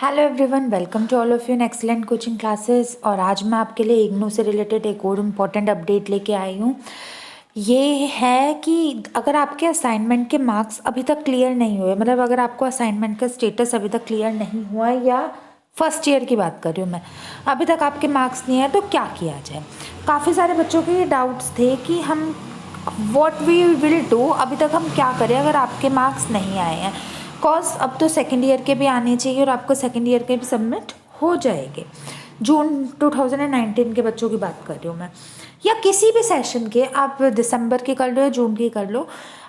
Hello everyone, welcome to all of you in excellent coaching classes. और आज मैं आपके लिए इग्नू से रिलेटेड एक और इम्पॉर्टेंट अपडेट लेके आई हूँ। ये है कि अगर आपके असाइनमेंट के मार्क्स अभी तक क्लियर नहीं हुए, मतलब अगर आपको असाइनमेंट का स्टेटस अभी तक क्लियर नहीं हुआ है, या फर्स्ट ईयर की बात कर रही हूँ मैं, अभी तक आपके मार्क्स नहीं आए, तो क्या किया जाए। काफ़ी सारे बच्चों के ये डाउट्स थे कि हम व्हाट वी विल डू, अभी तक हम क्या करें अगर आपके मार्क्स नहीं आए हैं। कॉज अब तो सेकेंड ईयर के भी आने चाहिए और आपको सेकेंड ईयर के भी सबमिट हो जाएंगे। जून 2019 के बच्चों की बात कर रही हूँ मैं, या किसी भी सेशन के, आप दिसंबर के कर लो या जून की कर लो।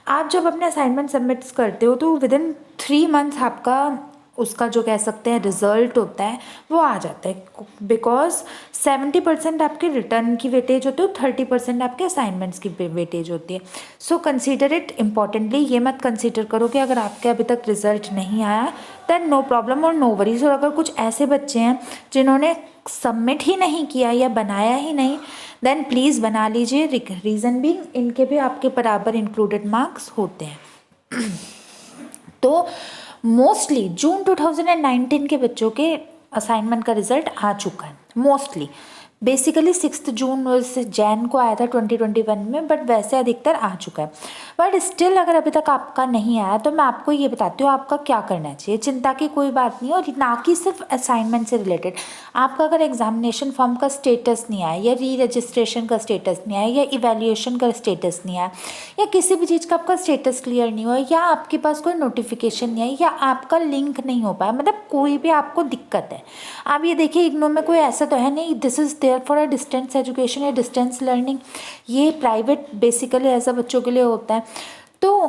आप जब अपने असाइनमेंट सबमिट्स करते हो तो विद इन 3 मंथ्स आपका उसका जो कह सकते हैं रिजल्ट होता है वो आ जाता है। बिकॉज 70% आपके रिटर्न की वेटेज होती है, 30% आपके असाइनमेंट्स की वेटेज होती है। So consider it importantly. ये मत कंसीडर करो कि अगर आपके अभी तक रिजल्ट नहीं आया दैन नो प्रॉब्लम और नो वरीज। और अगर कुछ ऐसे बच्चे हैं जिन्होंने सबमिट ही नहीं किया या बनाया ही नहीं, देन प्लीज़ बना लीजिए। रीज़न भी इनके भी आपके बराबर इंक्लूडेड मार्क्स होते हैं। तो मोस्टली जून 2019 के बच्चों के असाइनमेंट का रिजल्ट आ चुका है मोस्टली। बेसिकली 6 जून से जैन को आया था 2021 में, बट वैसे अधिकतर आ चुका है। बट स्टिल अगर अभी तक आपका नहीं आया तो मैं आपको ये बताती हूँ आपका क्या करना चाहिए। चिंता की कोई बात नहीं, और ना कि सिर्फ असाइनमेंट से रिलेटेड। आपका अगर एग्जामिनेशन फॉर्म का स्टेटस नहीं आया, या री रजिस्ट्रेशन का स्टेटस नहीं आया, या इवैल्यूएशन का स्टेटस नहीं आया, या किसी भी चीज़ का आपका स्टेटस क्लियर नहीं हुआ, या आपके पास कोई नोटिफिकेशन नहीं है, या आपका लिंक नहीं हो पाया, मतलब कोई भी आपको दिक्कत है। आप ये देखिए, इग्नू में कोई ऐसा तो है नहीं this is there for a distance education या डिस्टेंस लर्निंग। ये प्राइवेट बेसिकली ऐसा बच्चों के लिए होता है। तो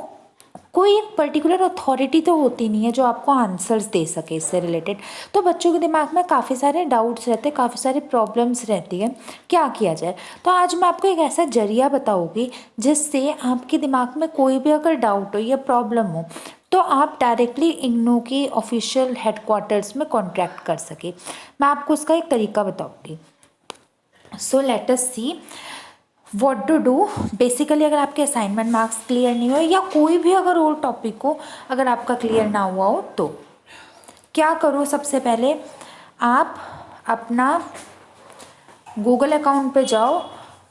कोई एक पर्टिकुलर अथॉरिटी तो होती नहीं है जो आपको आंसर्स दे सके इससे रिलेटेड। तो बच्चों के दिमाग में काफ़ी सारे डाउट्स रहते हैं, काफ़ी सारे प्रॉब्लम्स रहती है, क्या किया जाए। तो आज मैं आपको एक ऐसा जरिया बताऊंगी जिससे आपके दिमाग में कोई भी अगर डाउट हो या प्रॉब्लम हो तो आप डायरेक्टली इग्नू की ऑफिशियल हेडक्वार्टर्स में कॉन्टैक्ट कर सके। मैं आपको उसका एक तरीका बताऊंगी। So let us see what to do. Basically अगर आपके असाइनमेंट मार्क्स क्लियर नहीं हुए, या कोई भी अगर और टॉपिक हो अगर आपका क्लियर ना हुआ हो, तो क्या करो। सबसे पहले आप अपना गूगल अकाउंट पे जाओ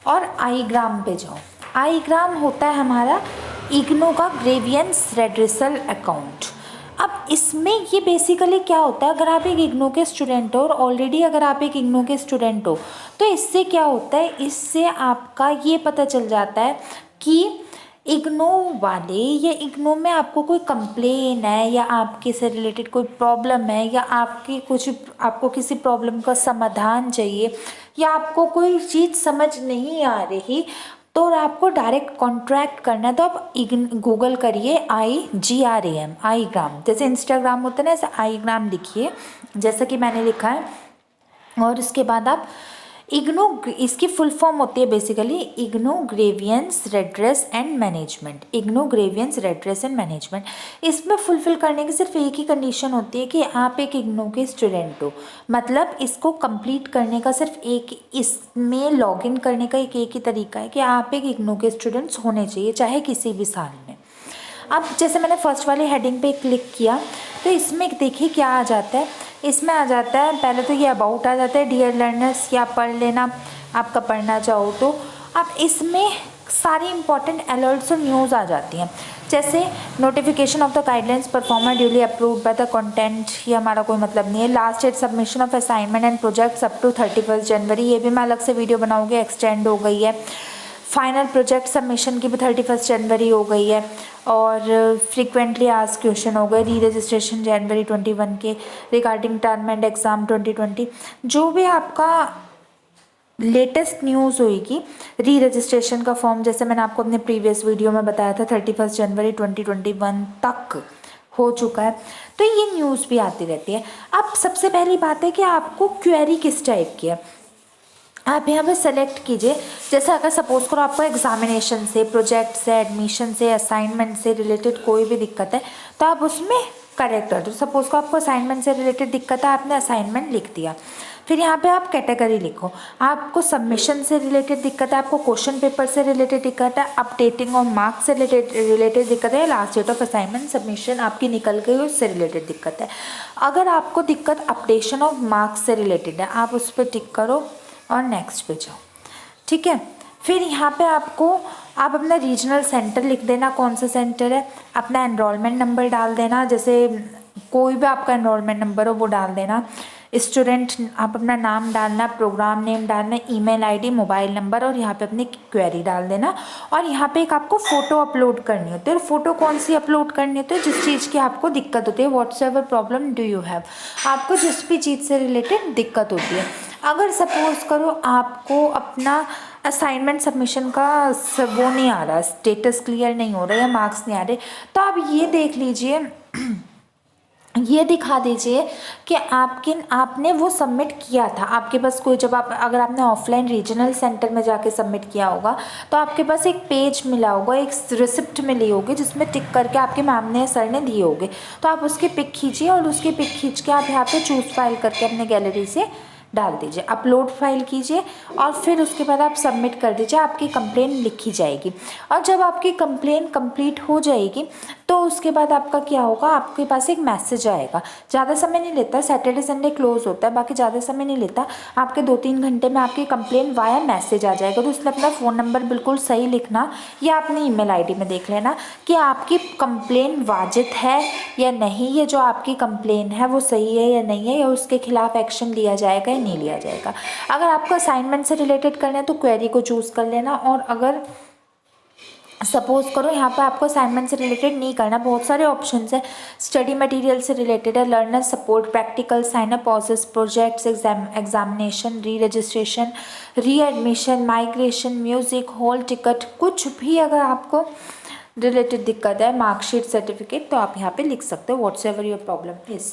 और आईग्राम पे जाओ। आईग्राम होता है हमारा इग्नू का ग्रेवियंस रेड्रेसल अकाउंट। अब इसमें ये बेसिकली क्या होता है, अगर आप एक इग्नू के स्टूडेंट हो, और ऑलरेडी अगर आप एक इग्नू के स्टूडेंट हो, तो इससे क्या होता है, इससे आपका ये पता चल जाता है कि इग्नू वाले या इग्नू में आपको कोई कंप्लेन है, या आपके से रिलेटेड कोई प्रॉब्लम है, या आपको किसी प्रॉब्लम का समाधान चाहिए, या आपको कोई चीज़ समझ नहीं आ रही, तो आपको डायरेक्ट कॉन्ट्रैक्ट करना है। तो आप गूगल करिए IGRAM, आईग्राम। जैसे इंस्टाग्राम होता है ना, ऐसे आईग्राम लिखिए जैसा कि मैंने लिखा है। और उसके बाद आप इग्नू, इसकी फुल फॉर्म होती है basically IGNOU grievance redress and management. IGNOU grievance redress and management, इसमें फुलफिल करने की सिर्फ एक ही कंडीशन होती है कि आप एक इग्नू के स्टूडेंट हो। मतलब इसको कंप्लीट करने का सिर्फ एक, इसमें लॉगिन करने का एक ही तरीका है कि आप एक इग्नू के स्टूडेंट्स होने चाहिए, चाहे किसी भी साल में। अब जैसे मैंने फर्स्ट वाली हेडिंग पे क्लिक किया तो इसमें देखिए क्या आ जाता है। इसमें आ जाता है पहले तो ये अबाउट आ जाता है, डियर लर्नर्स, या पढ़ लेना आपका पढ़ना चाहो तो। अब इसमें सारी इंपॉर्टेंट अलर्ट्स और न्यूज़ आ जाती हैं, जैसे notification of the guidelines performer duly approved by the content. ये हमारा कोई मतलब नहीं है। Last date submission of assignment and projects up to 31 January, ये भी मैं अलग से वीडियो बनाऊंगी, एक्सटेंड हो गई है। फाइनल प्रोजेक्ट सबमिशन की भी 31 जनवरी हो गई है। और फ्रीक्वेंटली आस्क्ड क्वेश्चन हो गए। री रजिस्ट्रेशन जनवरी 21 के रिगार्डिंग टर्म एंड एग्ज़ाम 2020। जो भी आपका लेटेस्ट न्यूज़ होगी, री रजिस्ट्रेशन का फॉर्म जैसे मैंने आपको अपने प्रीवियस वीडियो में बताया था 31 जनवरी 2021 तक हो चुका है। तो ये न्यूज़ भी आती रहती है। अब सबसे पहली बात है कि आपको क्वेरी किस टाइप की है, आप यहाँ पे सेलेक्ट कीजिए। जैसे अगर सपोज करो आपको एग्जामिनेशन से, प्रोजेक्ट से, एडमिशन से, असाइनमेंट से रिलेटेड कोई भी दिक्कत है तो आप उसमें करेक्ट है। तो सपोज को आपको असाइनमेंट से रिलेटेड दिक्कत है, आपने असाइनमेंट लिख दिया, फिर यहाँ पे आप कैटेगरी लिखो। आपको सबमिशन से रिलेटेड दिक्कत है, आपको क्वेश्चन पेपर से रिलेटेड दिक्कत है, अपडेटिंग और मार्क्स से रिलेटेड दिक्कत है, last date of assignment submission आपकी निकल गई उससे रिलेटेड दिक्कत है। अगर आपको दिक्कत अपडेशन ऑफ मार्क्स से रिलेटेड है, आप उस पर टिक करो और नेक्स्ट पे जाओ, ठीक है। फिर यहाँ पे आपको आप अपना रीजनल सेंटर लिख देना, कौन सा सेंटर है, अपना एनरोलमेंट नंबर डाल देना, जैसे कोई भी आपका एनरोलमेंट नंबर हो वो डाल देना। स्टूडेंट आप अपना नाम डालना, प्रोग्राम नेम डालना, ईमेल आईडी, मोबाइल नंबर और यहाँ पे अपनी क्वेरी डाल देना। और यहाँ पे एक आपको फ़ोटो अपलोड करनी होती है। और फोटो कौन सी अपलोड करनी होती है, जिस चीज़ की आपको दिक्कत होती है, whatsoever problem do you have, आपको जिस भी चीज़ से रिलेटेड दिक्कत होती है। अगर सपोज करो आपको अपना असाइनमेंट सबमिशन का वो नहीं आ रहा, स्टेटस क्लियर नहीं हो रहा या मार्क्स नहीं आ रहे, तो आप ये देख लीजिए, ये दिखा दीजिए कि आपने वो सबमिट किया था। आपके पास कोई, जब आप अगर आपने ऑफलाइन रीजनल सेंटर में जाके सबमिट किया होगा तो आपके पास एक पेज मिला होगा, एक रिसिप्ट मिली होगी जिसमें टिक करके आपके मैम ने, सर ने दिए होंगे। तो आप उसकी पिक खींचिए और उसकी पिक खींच के आप यहाँ पे चूज़ फाइल करके अपने गैलरी से डाल दीजिए, अपलोड फाइल कीजिए और फिर उसके बाद आप सबमिट कर दीजिए। आपकी कंप्लेन लिखी जाएगी और जब आपकी कंप्लेन कंप्लीट हो जाएगी तो उसके बाद आपका क्या होगा, आपके पास एक मैसेज आएगा। ज़्यादा समय नहीं लेता, सैटरडे संडे क्लोज होता है, बाकी ज़्यादा समय नहीं लेता। आपके 2-3 घंटे में आपकी कंप्लेन वाया मैसेज आ जाएगा। तो उसमें अपना फ़ोन नंबर बिल्कुल सही लिखना या अपनी ईमेल आईडी में देख लेना कि आपकी कंप्लेन वाजिब है या नहीं, ये जो आपकी कंप्लेन है वो सही है या नहीं है, या उसके खिलाफ एक्शन लिया जाएगा या नहीं लिया जाएगा। अगर आपको असाइनमेंट से रिलेटेड करना है तो क्वेरी को चूज़ कर लेना। और अगर सपोज करो यहाँ पे आपको असाइनमेंट से रिलेटेड नहीं करना, बहुत सारे ऑप्शंस है, स्टडी मटेरियल से रिलेटेड है, learner support, practical, sign up पॉसेस, projects, examination, re registration, re admission, migration, music, hall ticket, कुछ भी अगर आपको रिलेटेड दिक्कत है, मार्कशीट, सर्टिफिकेट, तो आप यहाँ पे लिख सकते हो व्हाट्सएवर योर प्रॉब्लम इज़।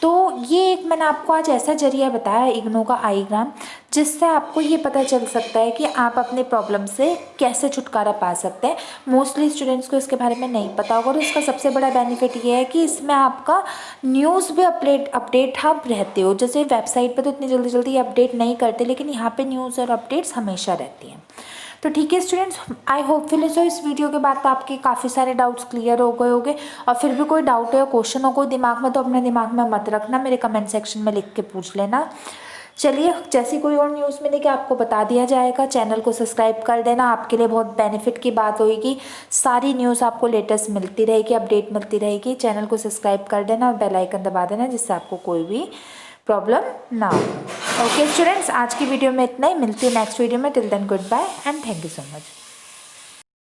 तो ये एक मैंने आपको आज ऐसा जरिया बताया इग्नू का आईग्राम, जिससे आपको ये पता चल सकता है कि आप अपने प्रॉब्लम से कैसे छुटकारा पा सकते हैं। मोस्टली स्टूडेंट्स को इसके बारे में नहीं पता होगा और इसका सबसे बड़ा बेनिफिट ये है कि इसमें आपका न्यूज़ भी अपडेट आप रहते हो। जैसे वेबसाइट पे तो इतनी जल्दी जल्दी अपडेट नहीं करते, लेकिन यहाँ पे न्यूज़ और अपडेट्स हमेशा रहती हैं। तो ठीक है स्टूडेंट्स, आई होपफुली सो इस वीडियो के बाद तो आपके काफ़ी सारे डाउट्स क्लियर हो गए होंगे। और फिर भी कोई डाउट या क्वेश्चन हो कोई दिमाग में, तो अपने दिमाग में मत रखना, मेरे कमेंट सेक्शन में लिख के पूछ लेना। चलिए, जैसी कोई और न्यूज़ मिलेगी आपको बता दिया जाएगा। चैनल को सब्सक्राइब कर देना, आपके लिए बहुत बेनिफिट की बात होगी। सारी न्यूज़ आपको लेटेस्ट मिलती रहेगी, अपडेट मिलती रहेगी। चैनल को सब्सक्राइब कर देना और बेल आइकन दबा देना, जिससे आपको कोई भी प्रॉब्लम ना हो। ओके स्टूडेंट्स, आज की वीडियो में इतना ही, मिलती है नेक्स्ट वीडियो में। Till then good bye and thank you so much.